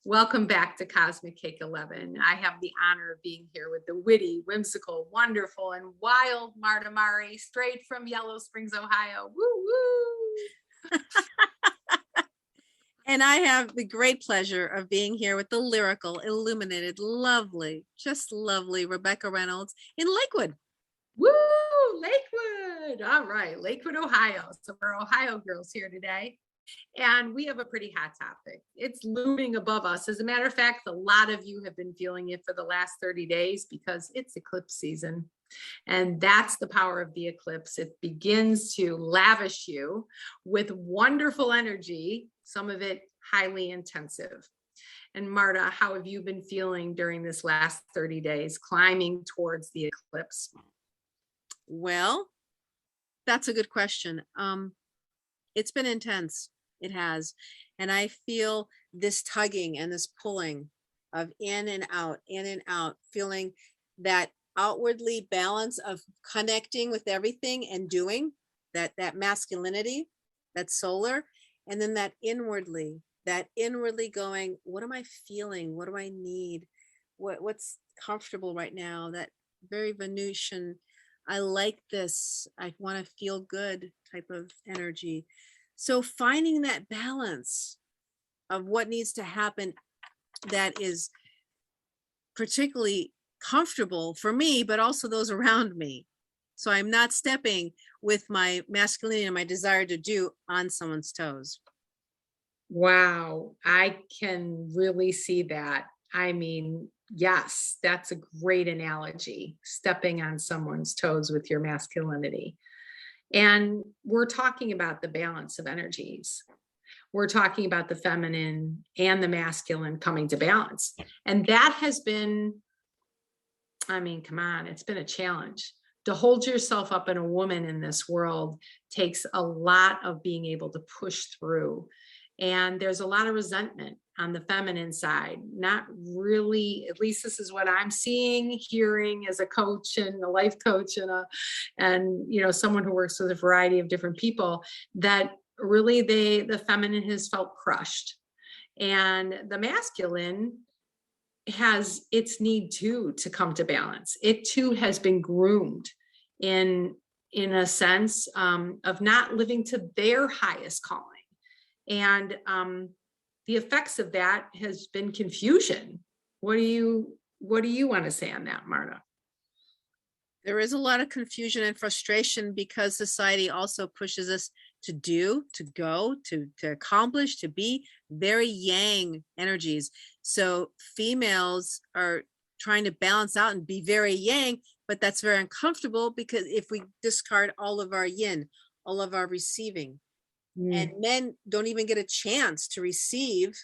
Welcome back to Cosmic Cake 11. I have the honor of being here with the witty, whimsical, wonderful, and wild Marta Mari, straight from Yellow Springs, Ohio. Woo woo! And I have the great pleasure of being here with the lyrical, illuminated, lovely, just lovely Rebecca Reynolds in Lakewood. Woo! Lakewood! All right, Lakewood, Ohio. So we're Ohio girls here today. And we have a pretty hot topic. It's looming above us. As a matter of fact, a lot of you have been feeling it for the last 30 days because it's eclipse season. And that's the power of the eclipse. It begins to lavish you with wonderful energy, some of it highly intensive. And Marta, how have you been feeling during this last 30 days, climbing towards the eclipse? Well, that's a good question. It's been intense. It has. And I feel this tugging and this pulling of in and out, feeling that outwardly balance of connecting with everything and doing that masculinity, that solar, and then that inwardly going, what am I feeling? What do I need? What's comfortable right now? That very Venusian, I like this, I want to feel good type of energy. So finding that balance of what needs to happen that is particularly comfortable for me, but also those around me. So I'm not stepping with my masculinity and my desire to do on someone's toes. Wow, I can really see that. I mean, yes, that's a great analogy, stepping on someone's toes with your masculinity. And we're talking about the balance of energies. We're talking about the feminine and the masculine coming to balance. And that has been, I mean, come on, it's been a challenge. To hold yourself up in a woman in this world takes a lot of being able to push through. And there's a lot of resentment on the feminine side, not really, at least this is what I'm seeing, hearing as a coach and a life coach and you know, someone who works with a variety of different people, that really the feminine has felt crushed. And the masculine has its need too to come to balance. It too has been groomed in a sense of not living to their highest calling. And the effects of that has been confusion. What do you want to say on that, Marta? There is a lot of confusion and frustration because society also pushes us to do, to go, to accomplish, to be very yang energies. So females are trying to balance out and be very yang, but that's very uncomfortable because if we discard all of our yin, all of our receiving, and men don't even get a chance to receive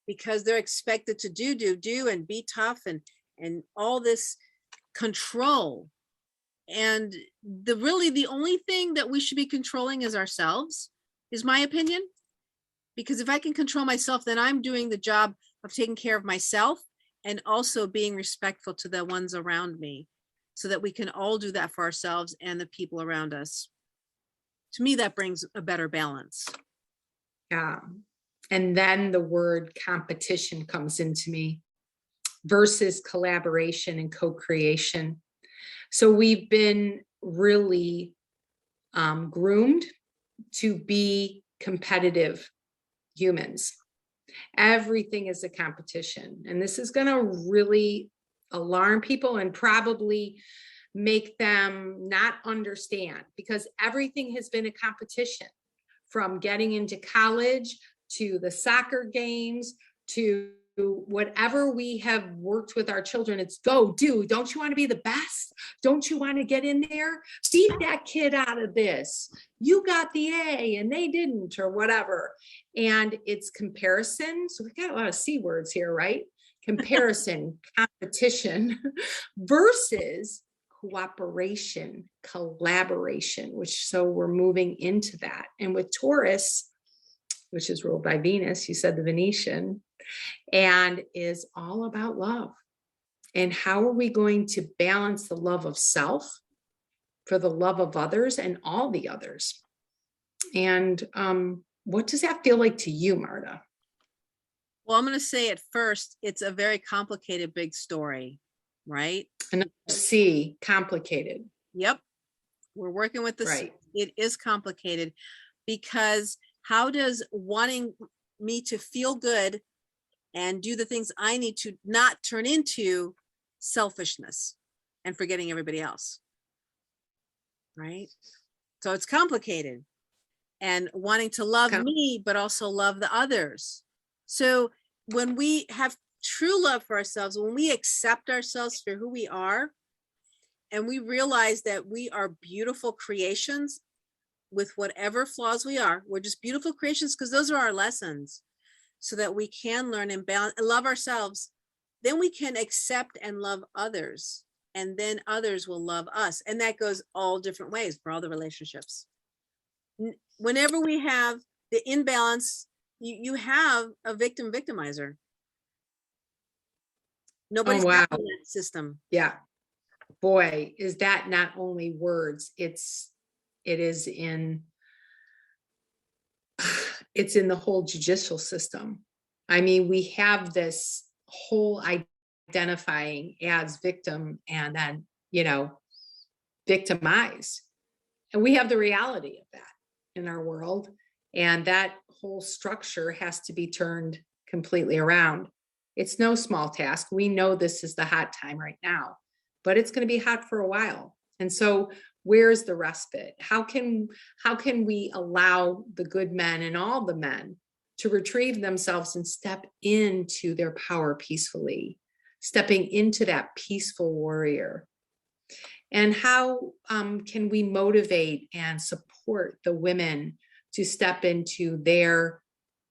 because they're expected to do and be tough and all this control. And the only thing that we should be controlling is ourselves, is my opinion. Because if I can control myself, then I'm doing the job of taking care of myself and also being respectful to the ones around me so that we can all do that for ourselves and the people around us. To me, that brings a better balance. Yeah. And then the word competition comes into me versus collaboration and co-creation. So we've been really groomed to be competitive humans. Everything is a competition. And this is going to really alarm people and probably make them not understand, because everything has been a competition, from getting into college to the soccer games to whatever we have worked with our children. It's go do. Don't you want to be the best? Don't you want to get in there? Beat that kid out of this. You got the A and they didn't, or whatever. And it's comparison. So we've got a lot of C words here, right? Comparison, competition versus cooperation, collaboration, which so we're moving into that. And with Taurus, which is ruled by Venus, you said the Venetian, and is all about love. And how are we going to balance the love of self for the love of others and all the others? And what does that feel like to you, Marta? Well, I'm going to say at first, it's a very complicated, big story, right? And C, complicated. Yep. We're working with this. Right. It is complicated because how does wanting me to feel good and do the things I need to not turn into selfishness and forgetting everybody else? Right? So it's complicated, and wanting to love me, but also love the others. So when we have true love for ourselves, when we accept ourselves for who we are, and we realize that we are beautiful creations with whatever flaws we are, we're just beautiful creations because those are our lessons, so that we can learn and balance and love ourselves. Then we can accept and love others, and then others will love us. And that goes all different ways for all the relationships. Whenever we have the imbalance, you have a victimizer. Nobody's wow. in that system. Yeah. Boy, is that not only words, it is in it's in the whole judicial system. I mean, we have this whole identifying as victim and then, victimized. And we have the reality of that in our world. And that whole structure has to be turned completely around. It's no small task. We know this is the hot time right now, but it's going to be hot for a while. And so where's the respite? How can we allow the good men and all the men to retrieve themselves and step into their power peacefully, stepping into that peaceful warrior? And how can we motivate and support the women to step into their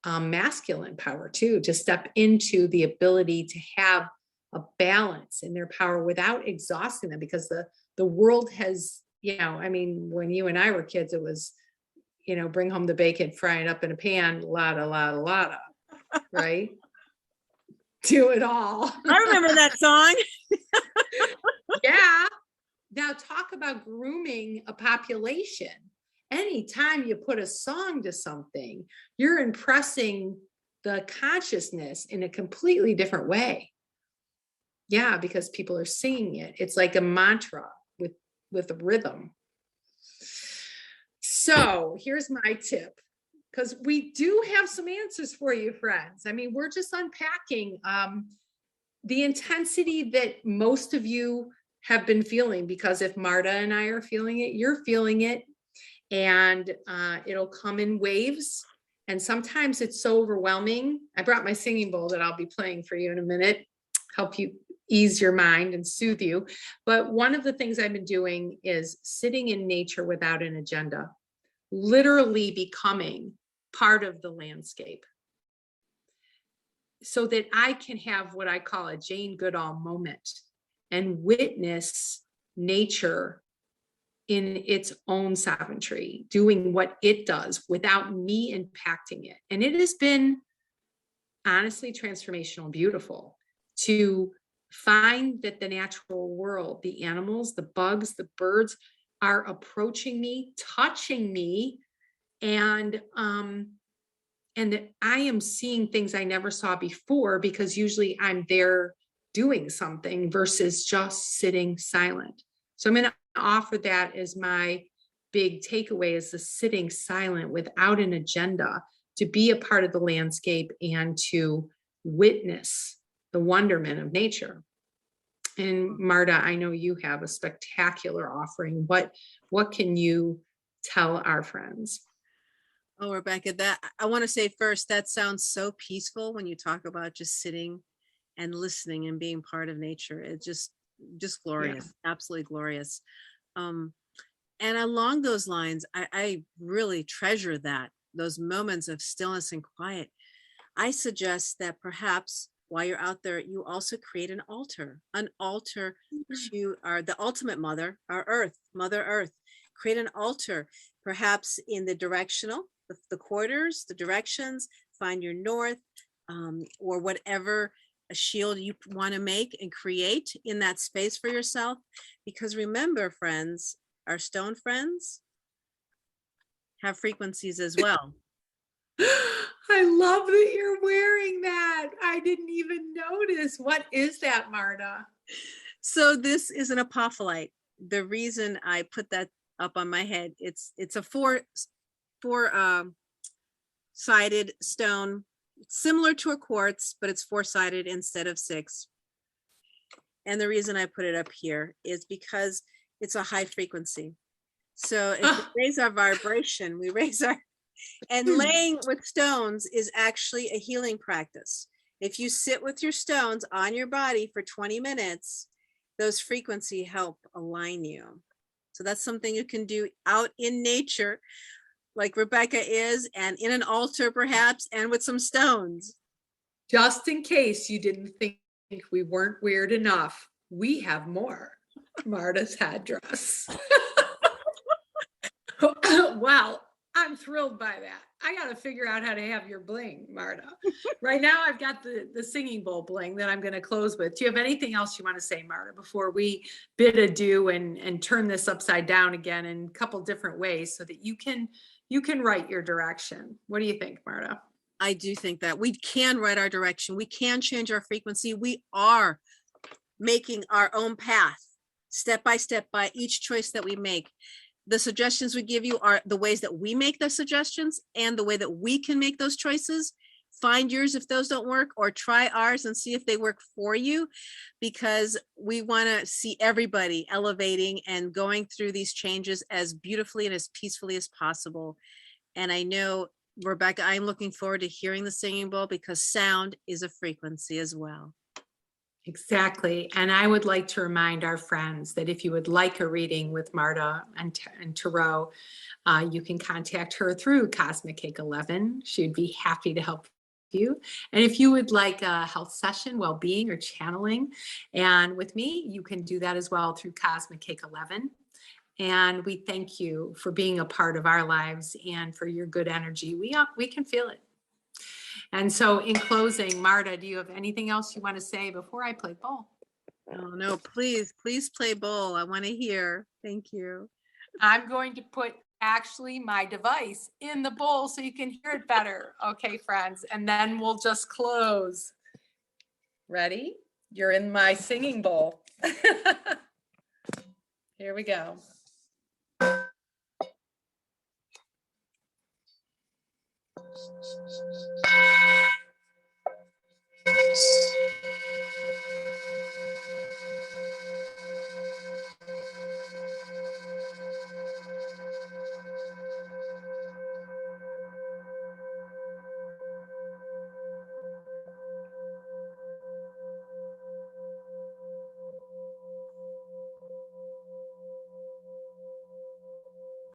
masculine power too, to step into the ability to have a balance in their power without exhausting them? Because the world has, when you and I were kids, it was, bring home the bacon, fry it up in a pan, lotta, right? Do it all. I remember that song. Yeah. Now talk about grooming a population. Anytime you put a song to something, you're impressing the consciousness in a completely different way. Yeah, because people are singing it. It's like a mantra with a rhythm. So here's my tip, because we do have some answers for you, friends. I mean, we're just unpacking the intensity that most of you have been feeling, because if Marta and I are feeling it, you're feeling it, and it'll come in waves. And sometimes it's so overwhelming. I brought my singing bowl that I'll be playing for you in a minute, help you ease your mind and soothe you. But one of the things I've been doing is sitting in nature without an agenda, literally becoming part of the landscape, so that I can have what I call a Jane Goodall moment and witness nature in its own sovereignty, doing what it does without me impacting it. And it has been honestly transformational and beautiful to find that the natural world, the animals, the bugs, the birds are approaching me, touching me, and that I am seeing things I never saw before, because usually I'm there doing something versus just sitting silent. So I'm going to offer that as my big takeaway, is the sitting silent without an agenda, to be a part of the landscape and to witness the wonderment of nature. And Marta, I know you have a spectacular offering. What can you tell our friends? Oh, Rebecca, that I want to say first, that sounds so peaceful when you talk about just sitting and listening and being part of nature. It's just glorious, absolutely glorious. And along those lines, I really treasure those moments of stillness and quiet. I suggest that perhaps while you're out there, you also create an altar to the ultimate mother, our earth, Mother Earth. Create an altar, perhaps in the directional, the quarters, the directions, find your north, or whatever a shield you want to make and create in that space for yourself. Because remember, friends, our stone friends have frequencies as well. I love that you're wearing that. I didn't even notice. What is that, Marta? So this is an apophyllite. The reason I put that up on my head, it's a four sided stone, similar to a quartz, but it's four-sided instead of six. And the reason I put it up here is because it's a high frequency. So if we raise our vibration, we raise our, and laying with stones is actually a healing practice. If you sit with your stones on your body for 20 minutes, those frequency help align you. So that's something you can do out in nature, like Rebecca is, and in an altar perhaps, and with some stones. Just in case you didn't think we weren't weird enough, we have more. Marta's headdress. Well, I'm thrilled by that. I got to figure out how to have your bling, Marta. Right now, I've got the singing bowl bling that I'm going to close with. Do you have anything else you want to say, Marta, before we bid adieu and turn this upside down again in a couple different ways so that you can write your direction? What do you think, Marta? I do think that we can write our direction. We can change our frequency. We are making our own path step by step by each choice that we make. The suggestions we give you are the ways that we make the suggestions and the way that we can make those choices. Find yours if those don't work, or try ours and see if they work for you, because we want to see everybody elevating and going through these changes as beautifully and as peacefully as possible. And I know, Rebecca, I'm looking forward to hearing the singing bowl, because sound is a frequency as well. Exactly. And I would like to remind our friends that if you would like a reading with Marta and Tarot, you can contact her through Cosmic Cake 11. She'd be happy to help you. And if you would like a health session, well-being, or channeling, and with me, you can do that as well through Cosmic Cake 11. And we thank you for being a part of our lives and for your good energy. We can feel it. And so in closing, Marta, do you have anything else you want to say before I play bowl? Oh, no, please play bowl. I want to hear. Thank you. I'm going to put actually my device in the bowl so you can hear it better. Okay, friends, and then we'll just close. Ready? You're in my singing bowl. Here we go.